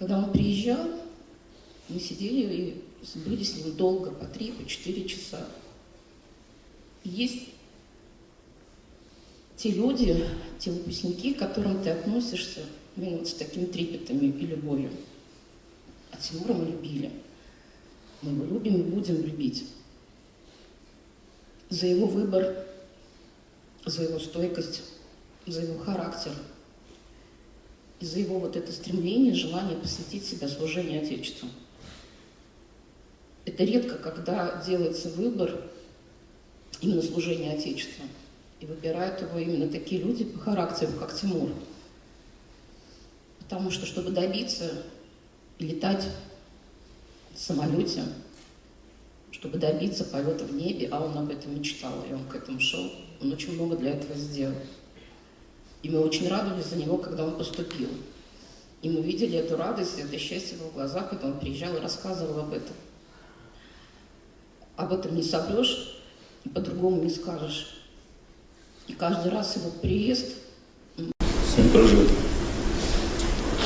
Когда он приезжал, мы сидели и были с ним долго, по 3, по 4 часа. И есть те люди, те выпускники, к которым ты относишься именно с такими трепетами и любовью. А Тимура мы любили. Мы его любим и будем любить. За его выбор, за его стойкость, за его характер и за его вот это стремление, желание посвятить себя служению Отечеству. Это редко, когда делается выбор именно служения Отечеству. И выбирают его именно такие люди по характеру, как Тимур. Потому что, чтобы добиться и летать в самолете, чтобы добиться полета в небе, а он об этом мечтал, и он к этому шел, он очень много для этого сделал. И мы очень радовались за него, когда он поступил. И мы видели эту радость, это счастье в его глазах, когда он приезжал и рассказывал об этом. Об этом не соврешь, и по-другому не скажешь. И каждый раз его приезд... Он прожил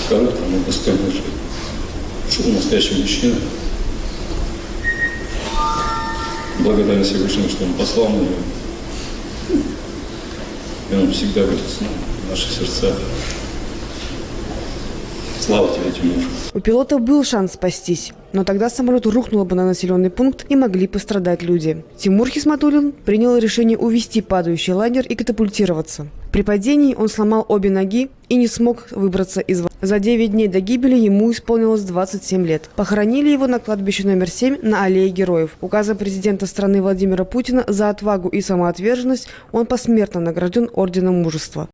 короткую, но достойную жизнь. Шел настоящий мужчина. Благодарен Всевышнему, что он послал на него. И он всегда будет с нами, в наших сердцах. Слава тебе, Тимур. У пилота был шанс спастись, но тогда самолет рухнул бы на населенный пункт и могли пострадать люди. Тимур Хисматуллин принял решение увести падающий лайнер и катапультироваться. При падении он сломал обе ноги и не смог выбраться из воды. За 9 дней до гибели ему исполнилось 27 лет. Похоронили его на кладбище номер 7 на Аллее Героев. Указом президента страны Владимира Путина за отвагу и самоотверженность он посмертно награжден Орденом Мужества.